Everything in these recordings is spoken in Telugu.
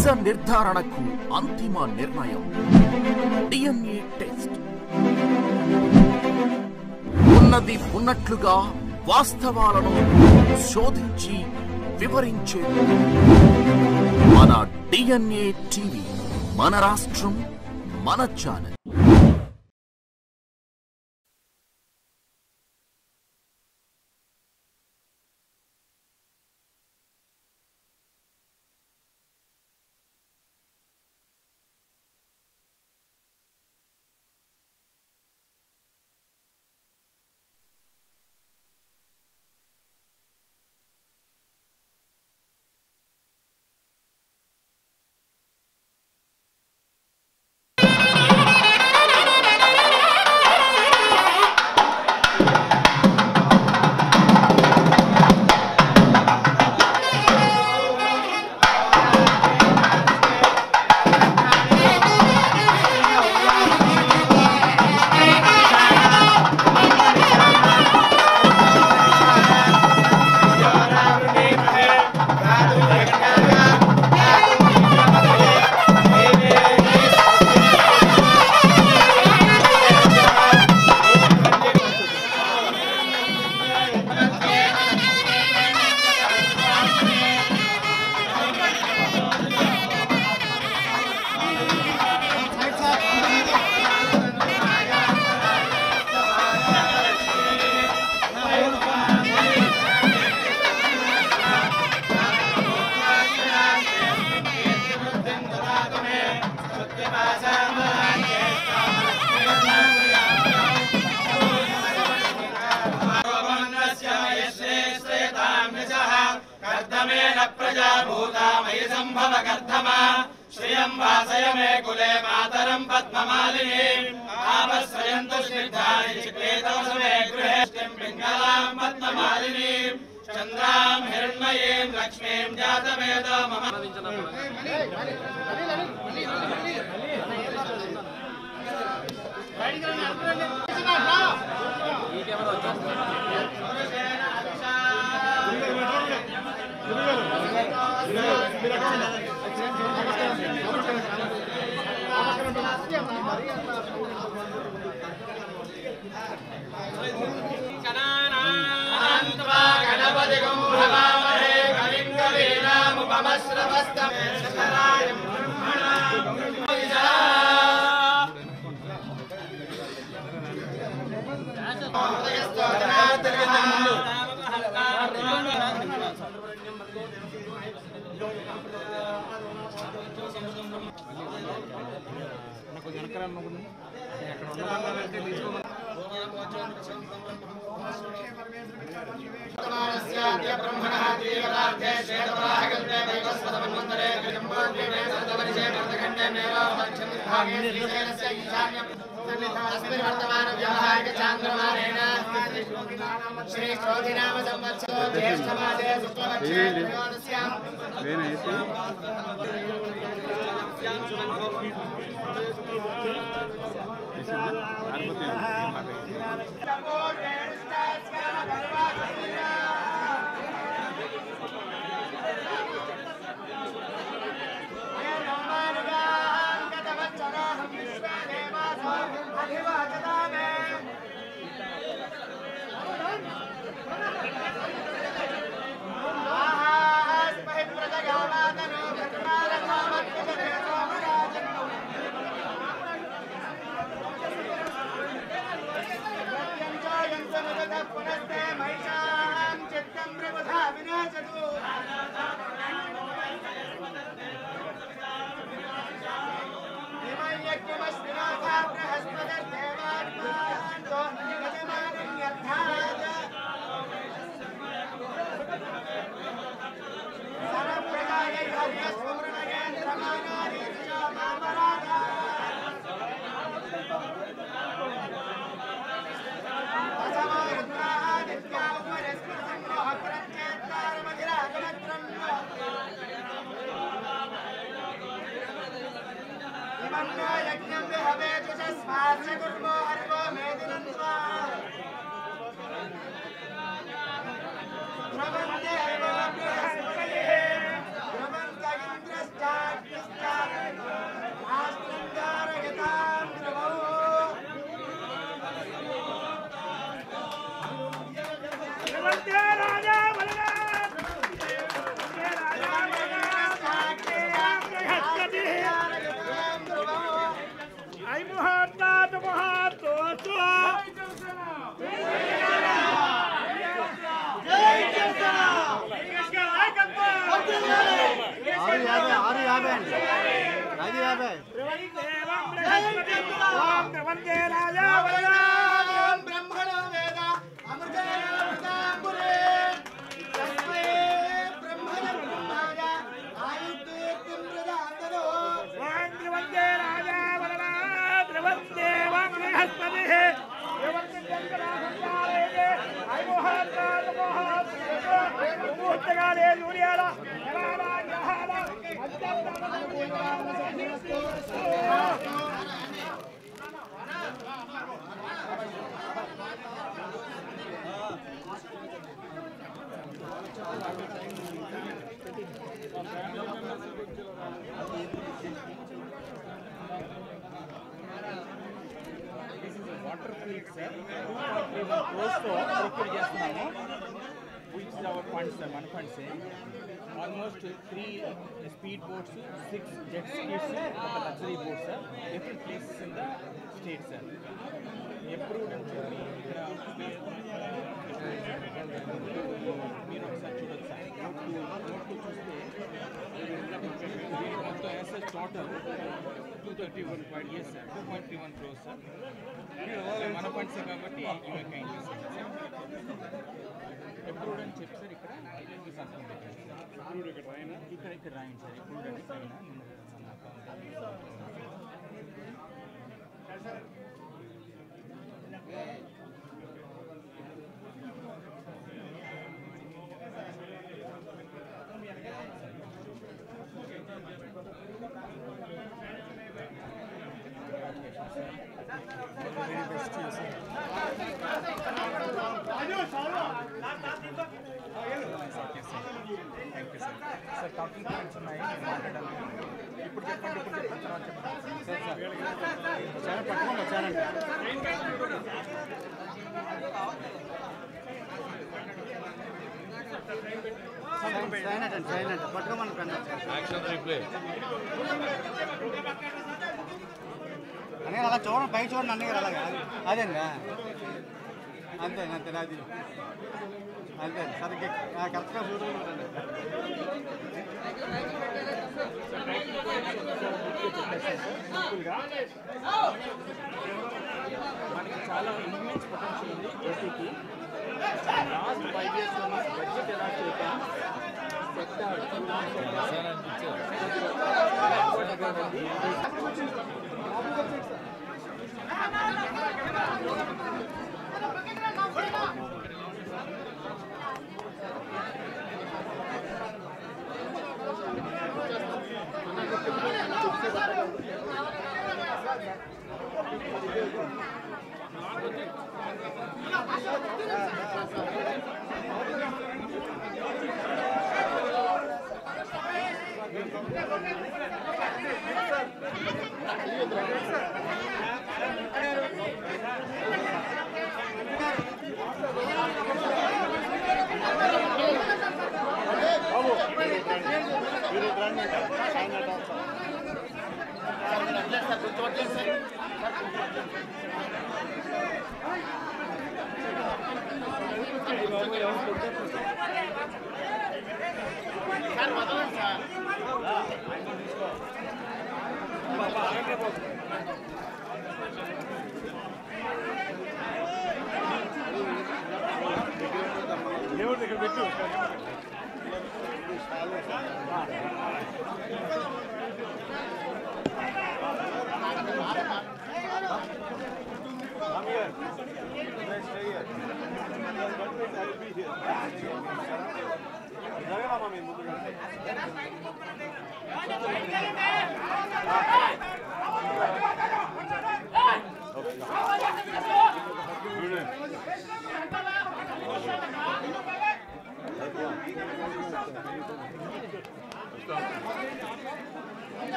నిజ నిర్ధారణకు అంతిమ నిర్ణయం డిఎన్ఏ టెస్ట్. ఉన్నది ఉన్నట్లుగా వాస్తవాలను శోధించి వివరించే మన డిఎన్ఏ టీవీ, మన రాష్ట్రం, మన ఛానల్. प्रजाभूतामयि संभव कर्धमा श्रियं वासय मे कुले मातरं पद्ममालिनीं आपश्रयन्तु स्निग्धानि चिक्लेतवस मे गृहे पिङ्गलां पद्ममालिनीं चन्द्रां हिरण्मयीं लक्ष्मीं जातवेदो मम Water fleet, sir. 2.31 crores to procure చేస్తున్నాము. Which is our funds, sir. One fund, sir. Almost 3 speed boats, 6 jet skis, ఒక luxury boats, sir. Different places in the state, sir. Approved అని చెప్పి ఇక్కడ మీరు ఒకసారి చూడొచ్చు సార్. నోట్ చూస్తే మొత్తం SS total 231.8 yes sir, 2.31 crores sir. మన ఫండ్సే కాబట్టి ఇవే కైండ్ చేస్తాం సార్. ఎప్రూవ్డ్ అని చెప్పి సార్ ఇక్కడ సంతకం పెట్టండి సార్. ఎప్రూవ్డ్ ఇక్కడ రాయనా? ఇక్కడ రాయండి సార్. ఎప్రూవ్డ్ అని పైన సార్ టాకింగ్ పాయింట్స్ ఉన్నాయి మాట్లాడాలి. ఇప్పుడు చెప్పండి తర్వాత చెప్పండి సార్. చాలా పట్టుకోండి వచ్చారండి. సైలెంట్ పట్టుకోమని యాక్షన్ రీప్లే అనే అలా చూడండి, పై చూడండి అన్నీ అలాగా. అదేందా అంతే అంతే అది అంతే సరిగ్గా కరెక్ట్గా చూడండి. మనకి చాలా ఇన్వెస్ట్ పొటెన్షియల్ ఉంది ఏపీకి. లాస్ట్ 5 years బడ్జెట్ ఎలా చేద్దాం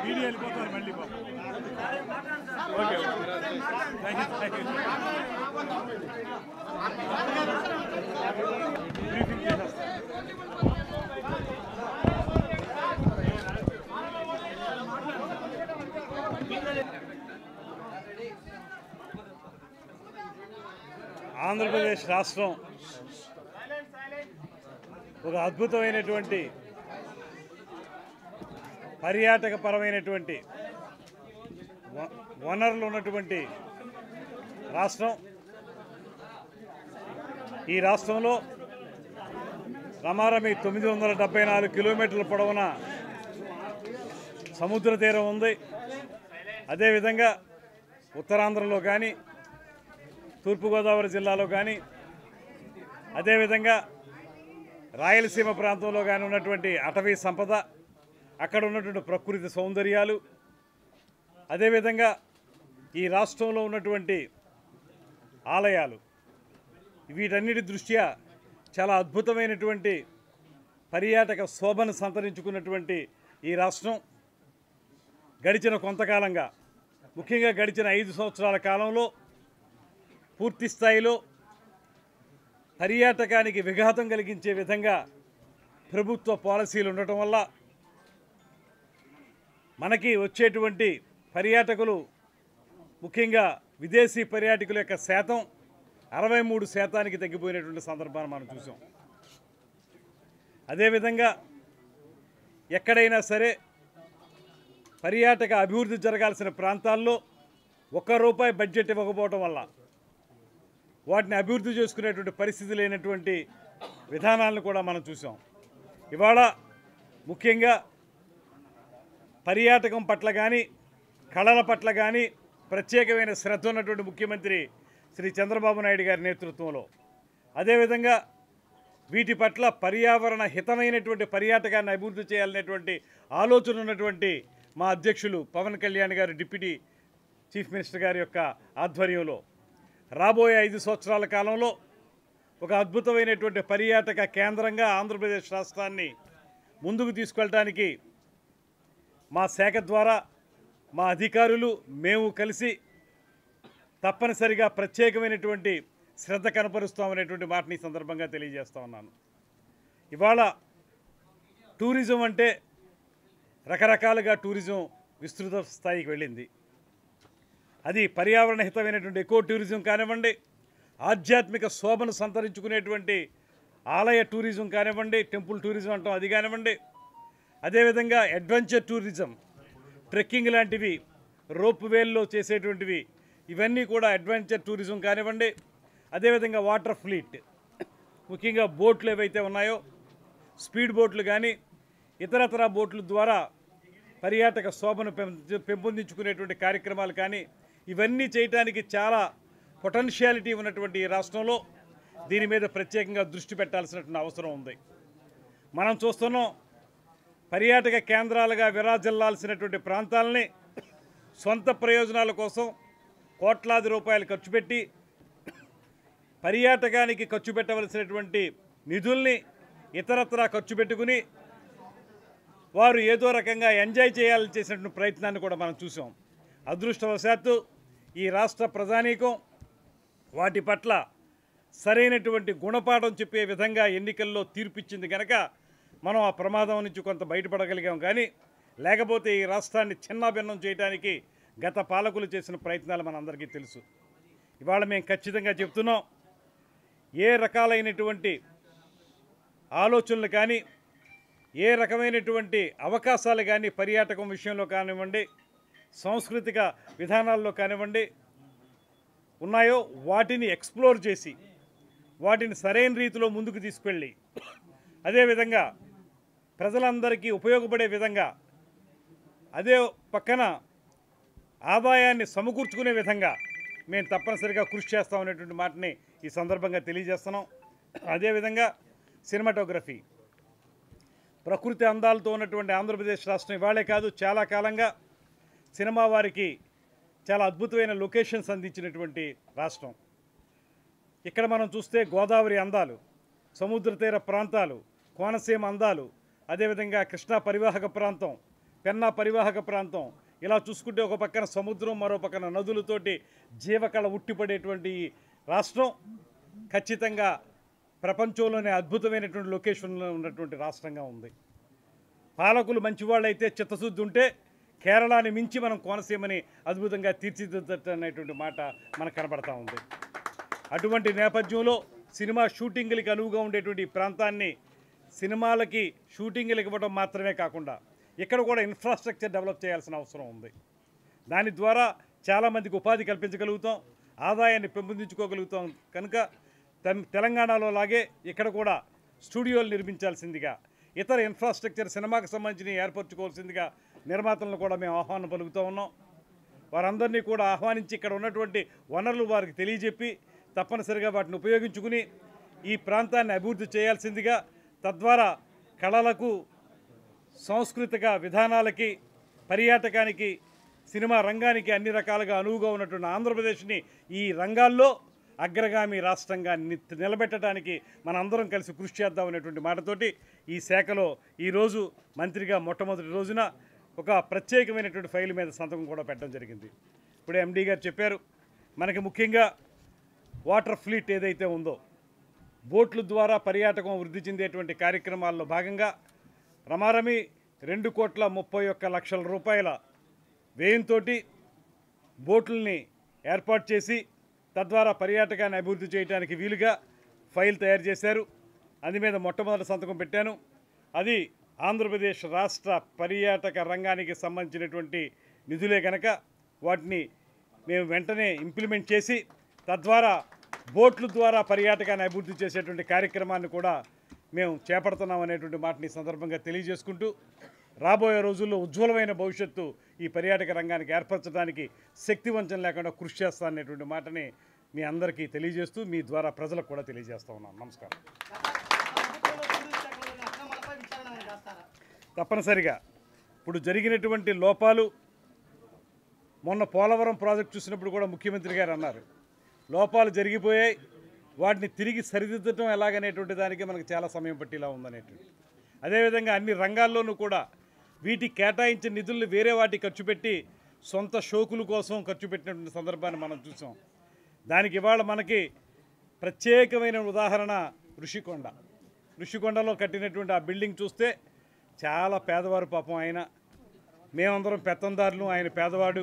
వీడియో వెళ్ళిపోతారు మళ్ళీ ఓకే థ్యాంక్ యూ బ్రీఫింగ్ చేసేస్తాను. ఆంధ్రప్రదేశ్ రాష్ట్రం ఒక అద్భుతమైనటువంటి పర్యాటకపరమైనటువంటి వనరులు ఉన్నటువంటి రాష్ట్రం. ఈ రాష్ట్రంలో రమారమి 974 కిలోమీటర్ల పొడవున సముద్ర తీరం ఉంది. అదేవిధంగా ఉత్తరాంధ్రలో కానీ, తూర్పుగోదావరి జిల్లాలో కానీ, అదేవిధంగా రాయలసీమ ప్రాంతంలో కానీ ఉన్నటువంటి అటవీ సంపద, అక్కడ ఉన్నటువంటి ప్రకృతి సౌందర్యాలు, అదేవిధంగా ఈ రాష్ట్రంలో ఉన్నటువంటి ఆలయాలు, వీటన్నిటి దృష్ట్యా చాలా అద్భుతమైనటువంటి పర్యాటక శోభను సంతరించుకున్నటువంటి ఈ రాష్ట్రం గడిచిన కొంతకాలంగా, ముఖ్యంగా గడిచిన 5 సంవత్సరాల కాలంలో పూర్తి స్థాయిలో పర్యాటకానికి విఘాతం కలిగించే విధంగా ప్రభుత్వ పాలసీలు ఉండటం వల్ల మనకి వచ్చేటువంటి పర్యాటకులు, ముఖ్యంగా విదేశీ పర్యాటకుల యొక్క శాతం 63% తగ్గిపోయినటువంటి సందర్భాన్ని మనం చూసాం. అదేవిధంగా ఎక్కడైనా సరే పర్యాటక అభివృద్ధి జరగాల్సిన ప్రాంతాల్లో ₹1 బడ్జెట్ ఇవ్వకపోవడం వల్ల వాటిని అభివృద్ధి చేసుకునేటువంటి పరిస్థితి లేనటువంటి విధానాలను కూడా మనం చూసాం. ఇవాళ ముఖ్యంగా పర్యాటకం పట్ల కానీ, కళల పట్ల కానీ ప్రత్యేకమైన శ్రద్ధ ఉన్నటువంటి ముఖ్యమంత్రి శ్రీ చంద్రబాబు నాయుడు గారి నేతృత్వంలో, అదేవిధంగా వీటి పట్ల పర్యావరణ హితమైనటువంటి పర్యాటకాన్ని అభివృద్ధి చేయాలనేటువంటి ఆలోచన ఉన్నటువంటి మా అధ్యక్షులు పవన్ కళ్యాణ్ గారు, డిప్యూటీ చీఫ్ మినిస్టర్ గారి యొక్క ఆధ్వర్యంలో రాబోయే 5 సంవత్సరాల కాలంలో ఒక అద్భుతమైనటువంటి పర్యాటక కేంద్రంగా ఆంధ్రప్రదేశ్ రాష్ట్రాన్ని ముందుకు తీసుకెళ్ళడానికి మా శాఖ ద్వారా మా అధికారులు మేము కలిసి తప్పనిసరిగా ప్రత్యేకమైనటువంటి శ్రద్ధ కనపరుస్తామనేటువంటి మాటని ఈ సందర్భంగా తెలియజేస్తా ఉన్నాను. ఇవాళ టూరిజం అంటే రకరకాలుగా టూరిజం విస్తృత స్థాయికి వెళ్ళింది. అది పర్యావరణ హితమైనటువంటి ఎకో టూరిజం కానివ్వండి, ఆధ్యాత్మిక శోభను సంతరించుకునేటువంటి ఆలయ టూరిజం కానివ్వండి, టెంపుల్ టూరిజం అంటాం అది కానివ్వండి, అదేవిధంగా అడ్వెంచర్ టూరిజం, ట్రెక్కింగ్ లాంటివి, రోప్ వేల్లో చేసేటువంటివి, ఇవన్నీ కూడా అడ్వెంచర్ టూరిజం కానివ్వండి. అదేవిధంగా వాటర్ ఫ్లీట్, ముఖ్యంగా బోట్లు ఏవైతే ఉన్నాయో స్పీడ్ బోట్లు కానీ ఇతరతర బోట్ల ద్వారా పర్యాటక శోభను పెంపొందించుకునేటువంటి కార్యక్రమాలు కానీ, ఇవన్నీ చేయడానికి చాలా పొటెన్షియాలిటీ ఉన్నటువంటి ఈ రాష్ట్రంలో దీని మీద ప్రత్యేకంగా దృష్టి పెట్టాల్సినటువంటి అవసరం ఉంది. మనం చూస్తున్నాం, పర్యాటక కేంద్రాలుగా విరాజిల్లాల్సినటువంటి ప్రాంతాలని సొంత ప్రయోజనాల కోసం కోట్లాది రూపాయలు ఖర్చు పెట్టి పర్యాటకానికి ఖర్చు పెట్టవలసినటువంటి నిధుల్ని ఇతరత్రా ఖర్చు పెట్టుకుని వారు ఏదో రకంగా ఎంజాయ్ చేయాలని చేసినటువంటి ప్రయత్నాన్ని కూడా మనం చూసాం. అదృష్టవశాత్తు ఈ రాష్ట్ర ప్రజానీకం వాటి పట్ల సరైనటువంటి గుణపాఠం చెప్పే విధంగా ఎన్నికల్లో తీర్పిచ్చింది కనుక మనం ఆ ప్రమాదం నుంచి కొంత బయటపడగలిగాం. కానీ లేకపోతే ఈ రాష్ట్రాన్ని చిన్నాభిన్నం చేయడానికి గత పాలకులు చేసిన ప్రయత్నాలు మనందరికీ తెలుసు. ఇవాళ మేము ఖచ్చితంగా చెప్తున్నాం, ఏ రకాలైనటువంటి ఆలోచనలు కానీ, ఏ రకమైనటువంటి అవకాశాలు కానీ పర్యాటకం విషయంలో కానివ్వండి, సాంస్కృతిక విధానాల్లో కానివ్వండి ఉన్నాయో వాటిని ఎక్స్ప్లోర్ చేసి వాటిని సరైన రీతిలో ముందుకు తీసుకెళ్ళి అదేవిధంగా ప్రజలందరికీ ఉపయోగపడే విధంగా అదే పక్కన ఆదాయాన్ని సమకూర్చుకునే విధంగా మేము తప్పనిసరిగా కృషి చేస్తామనేటువంటి మాటని ఈ సందర్భంగా తెలియజేస్తున్నాం. అదేవిధంగా సినిమాటోగ్రఫీ ప్రకృతి అందాలతో ఉన్నటువంటి ఆంధ్రప్రదేశ్ రాష్ట్రం ఇవాళే కాదు చాలా కాలంగా సినిమా వారికి చాలా అద్భుతమైన లొకేషన్స్ అందించినటువంటి రాష్ట్రం. ఇక్కడ మనం చూస్తే గోదావరి అందాలు, సముద్ర తీర ప్రాంతాలు, కోనసీమ అందాలు, అదేవిధంగా కృష్ణా పరివాహక ప్రాంతం, పెన్నా పరివాహక ప్రాంతం, ఇలా చూసుకుంటే ఒక పక్కన సముద్రం మరో పక్కన నదులతోటి జీవకళ ఉట్టిపడేటువంటి రాష్ట్రం ఖచ్చితంగా ప్రపంచంలోనే అద్భుతమైనటువంటి లొకేషన్లో ఉన్నటువంటి రాష్ట్రంగా ఉంది. పాలకులు మంచివాళ్ళైతే చిత్తశుద్ధి ఉంటే కేరళని మించి మనం కోనసీమని అద్భుతంగా తీర్చిదిద్దనేటువంటి మాట మనకు కనబడతా ఉంది. అటువంటి నేపథ్యంలో సినిమా షూటింగ్లకి అనువుగా ఉండేటువంటి ఈ ప్రాంతాన్ని సినిమాలకి షూటింగ్లు ఇవ్వడం మాత్రమే కాకుండా ఇక్కడ కూడా ఇన్ఫ్రాస్ట్రక్చర్ డెవలప్ చేయాల్సిన అవసరం ఉంది. దాని ద్వారా చాలామందికి ఉపాధి కల్పించగలుగుతాం, ఆదాయాన్ని పెంపొందించుకోగలుగుతాం. కనుక తెలంగాణలో లాగే ఇక్కడ కూడా స్టూడియోలు నిర్మించాల్సిందిగా, ఇతర ఇన్ఫ్రాస్ట్రక్చర్ సినిమాకు సంబంధించి ఏర్పరచుకోవాల్సిందిగా నిర్మాతలను కూడా మేము ఆహ్వానం పలుకుతూ ఉన్నాం. వారందరినీ కూడా ఆహ్వానించి ఇక్కడ ఉన్నటువంటి వనరులు వారికి తెలియజెప్పి తప్పనిసరిగా వాటిని ఉపయోగించుకుని ఈ ప్రాంతాన్ని అభివృద్ధి చేయాల్సిందిగా, తద్వారా కళలకు, సాంస్కృతిక విధానాలకి, పర్యాటకానికి, సినిమా రంగానికి అన్ని రకాలుగా అనువుగా ఉన్నటువంటి ఆంధ్రప్రదేశ్ని ఈ రంగాల్లో అగ్రగామి రాష్ట్రంగా నిలబెట్టడానికి మనందరం కలిసి కృషి చేద్దామనేటువంటి మాటతోటి ఈ శాఖలో ఈరోజు మంత్రిగా మొట్టమొదటి రోజున ఒక ప్రత్యేకమైనటువంటి ఫైల్ మీద సంతకం కూడా పెట్టడం జరిగింది. ఇప్పుడే ఎండీ గారు చెప్పారు, మనకి ముఖ్యంగా వాటర్ ఫ్లీట్ ఏదైతే ఉందో బోట్ల ద్వారా పర్యాటకం వృద్ధి చెందేటువంటి కార్యక్రమాల్లో భాగంగా రమారమి 2,31,00,000 రూపాయల వ్యయంతో బోట్లని ఏర్పాటు చేసి తద్వారా పర్యాటకాన్ని అభివృద్ధి చేయడానికి వీలుగా ఫైల్ తయారు చేశారు. అది మీద మొట్టమొదటి సంతకం పెట్టాను. అది ఆంధ్రప్రదేశ్ రాష్ట్ర పర్యాటక రంగానికి సంబంధించినటువంటి నిధులే కనుక వాటిని మేము వెంటనే ఇంప్లిమెంట్ చేసి తద్వారా బోట్ల ద్వారా పర్యాటకాన్ని అభివృద్ధి చేసేటువంటి కార్యక్రమాన్ని కూడా మేము చేపడుతున్నాం అనేటువంటి మాటని సందర్భంగా తెలియజేసుకుంటూ రాబోయే రోజుల్లో ఉజ్వలమైన భవిష్యత్తు ఈ పర్యాటక రంగానికి ఏర్పరచడానికి శక్తివంచన లేకుండా కృషి చేస్తాననేటువంటి మాటని మీ అందరికీ తెలియజేస్తూ మీ ద్వారా ప్రజలకు కూడా తెలియజేస్తూ ఉన్నాను. నమస్కారం. తప్పనిసరిగా ఇప్పుడు జరిగినటువంటి లోపాలు, మొన్న పోలవరం ప్రాజెక్ట్ చూసినప్పుడు కూడా ముఖ్యమంత్రి గారు అన్నారు లోపాలు జరిగిపోయాయి, వాటిని తిరిగి సరిదిద్దటం ఎలాగనేటువంటి దానికి మనకు చాలా సమయం పట్టేలా ఉందనేటువంటి. అదేవిధంగా అన్ని రంగాల్లోనూ కూడా వీటికి కేటాయించిన నిధులను వేరే వాటికి ఖర్చు పెట్టి సొంత షోకుల కోసం ఖర్చు పెట్టినటువంటి సందర్భాన్ని మనం చూసాం. దానికి ఇవాళ మనకి ప్రత్యేకమైన ఉదాహరణ ఋషికొండలో కట్టినటువంటి ఆ బిల్డింగ్ చూస్తే చాలా పేదవారు పాపం ఆయన, మేమందరం పెత్తందారులు, ఆయన పేదవాడు.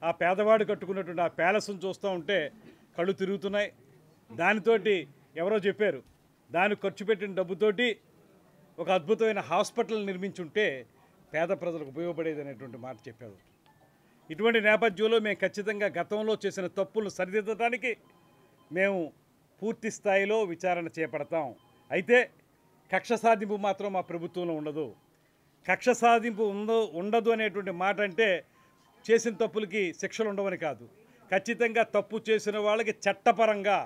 ఆ పేదవాడు కట్టుకున్నటువంటి ఆ ప్యాలెస్ను చూస్తూ ఉంటే కళ్ళు తిరుగుతున్నాయి. దానితోటి ఎవరో చెప్పారు దానికి ఖర్చు పెట్టిన డబ్బుతోటి ఒక అద్భుతమైన హాస్పిటల్ నిర్మించుంటే పేద ప్రజలకు ఉపయోగపడేది అనేటువంటి మాట చెప్పారు. ఇటువంటి నేపథ్యంలో మేము ఖచ్చితంగా గతంలో చేసిన తప్పులను సరిదిద్దడానికి మేము పూర్తి స్థాయిలో విచారణ చేపడతాం. అయితే కక్ష సాధింపు మాత్రం మా ప్రభుత్వంలో ఉండదు. కక్ష సాధింపు ఉండదు అనేటువంటి మాట అంటే చేసిన తప్పులకి శిక్షలు ఉండవని కాదు. ఖచ్చితంగా తప్పు చేసిన వాళ్ళకి చట్టపరంగా,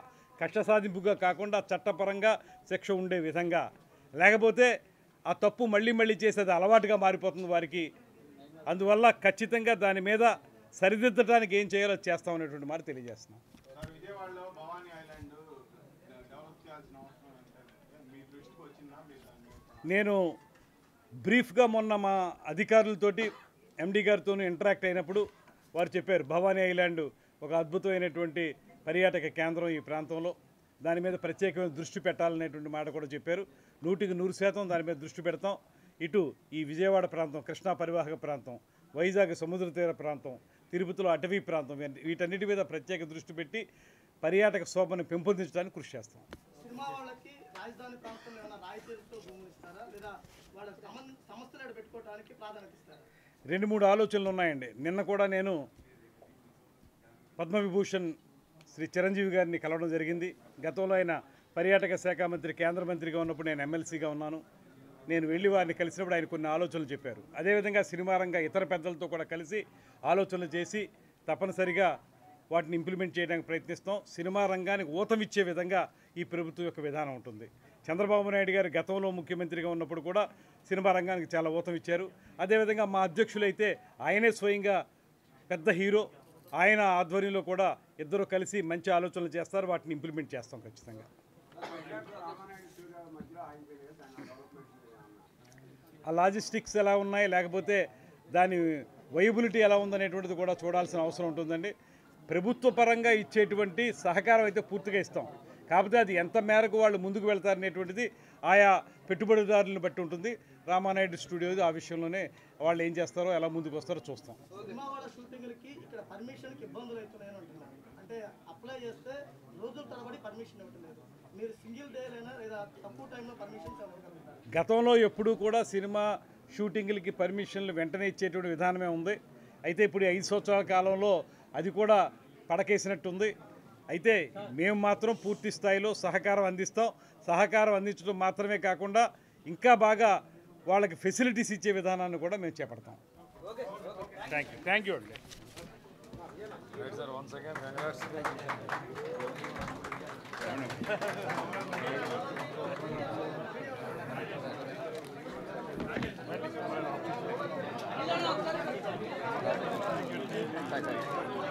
కక్ష సాధింపుగా కాకుండా చట్టపరంగా శిక్ష ఉండే విధంగా, లేకపోతే ఆ తప్పు మళ్ళీ మళ్ళీ చేసేది అలవాటుగా మారిపోతుంది వారికి. అందువల్ల ఖచ్చితంగా దాని మీద సరిదిద్దడానికి ఏం చేయాలో చేస్తామనేటువంటి మాట తెలియజేస్తున్నాం. నేను బ్రీఫ్గా మొన్న మా అధికారులతోటి ఎండీ గారితో ఇంటరాక్ట్ అయినప్పుడు వారు చెప్పారు భవానీ ఐలాండ్ ఒక అద్భుతమైనటువంటి పర్యాటక కేంద్రం ఈ ప్రాంతంలో, దాని మీద ప్రత్యేకమైన దృష్టి పెట్టాలనేటువంటి మాట కూడా చెప్పారు. 100% దాని మీద దృష్టి పెడతాం. ఇటు ఈ విజయవాడ ప్రాంతం, కృష్ణా పరివాహక ప్రాంతం, వైజాగ్ సముద్ర తీర ప్రాంతం, తిరుపతిలో అటవీ ప్రాంతం, వీటన్నిటి మీద ప్రత్యేక దృష్టి పెట్టి పర్యాటక శోభను పెంపొందించడానికి కృషి చేస్తాం. సినిమా వాళ్ళకి రాజధాని ప్రాంతంలో ఏమైనా రాయితీలతో భూములు ఇస్తారా లేదా వాళ్ళ సమస్యలు పెట్టుకోవడానికి ప్రాధాన్యత ఇస్తారా? 2-3 ఆలోచనలు ఉన్నాయండి. నిన్న కూడా నేను పద్మవిభూషణ్ శ్రీ చిరంజీవి గారిని కలవడం జరిగింది. గతంలో ఆయన పర్యాటక శాఖ మంత్రి, కేంద్ర మంత్రిగా ఉన్నప్పుడు నేను ఎమ్మెల్సీగా ఉన్నాను. నేను వెళ్ళి వారిని కలిసినప్పుడు ఆయన కొన్ని ఆలోచనలు చెప్పారు. అదేవిధంగా సినిమా రంగ ఇతర పెద్దలతో కూడా కలిసి ఆలోచనలు చేసి తప్పనిసరిగా వాటిని ఇంప్లిమెంట్ చేయడానికి ప్రయత్నిస్తాం. సినిమా రంగానికి ఊతమిచ్చే విధంగా ఈ ప్రభుత్వం యొక్క విధానం ఉంటుంది. చంద్రబాబు నాయుడు గారు గతంలో ముఖ్యమంత్రిగా ఉన్నప్పుడు కూడా సినిమా రంగానికి చాలా ఊతం ఇచ్చారు. అదేవిధంగా మా అధ్యక్షులైతే ఆయనే స్వయంగా పెద్ద హీరో, ఆయన ఆధ్వర్యంలో కూడా ఇద్దరు కలిసి మంచి ఆలోచనలు చేస్తారు. వాటిని ఇంప్లిమెంట్ చేస్తాం ఖచ్చితంగా. ఆ లాజిస్టిక్స్ ఎలా ఉన్నాయి, లేకపోతే దాని వైబిలిటీ ఎలా ఉందనేటువంటిది కూడా చూడాల్సిన అవసరం ఉంటుందండి. ప్రభుత్వ పరంగా ఇచ్చేటువంటి సహకారం అయితే పూర్తిగా ఇస్తాం. కాకపోతే అది ఎంత మేరకు వాళ్ళు ముందుకు వెళ్తారనేటువంటిది ఆయా పెట్టుబడిదారులను బట్టి ఉంటుంది. రామానాయుడు స్టూడియో ఆ విషయంలోనే వాళ్ళు ఏం చేస్తారో, ఎలా ముందుకు వస్తారో చూస్తాం. సినిమా వాళ్ళ షూటింగ్లకి ఇక్కడ పర్మిషన్కి ఇబ్బందులు అవుతున్నాయని అంటున్నారు. అంటే అప్లై చేస్తే రోజుల తరబడి పర్మిషన్ ఇవ్వట్లేదు. మీరు సింగిల్ డేలైనా లేదా తక్కువ టైంలో పర్మిషన్స్ ఇవ్వగలుగుతారు? గతంలో ఎప్పుడూ కూడా సినిమా షూటింగ్లకి పర్మిషన్లు వెంటనే ఇచ్చేటువంటి విధానమే ఉంది. అయితే ఇప్పుడు 5 సంవత్సరాల కాలంలో అది కూడా పడకేసినట్టుంది. అయితే మేము మాత్రం పూర్తి స్థాయిలో సహకారం అందిస్తాం. సహకారం అందించడం మాత్రమే కాకుండా ఇంకా బాగా వాళ్ళకి ఫెసిలిటీస్ ఇచ్చే విధానాన్ని కూడా మేము చేపడతాం. థ్యాంక్ యూ అండి. Thank you.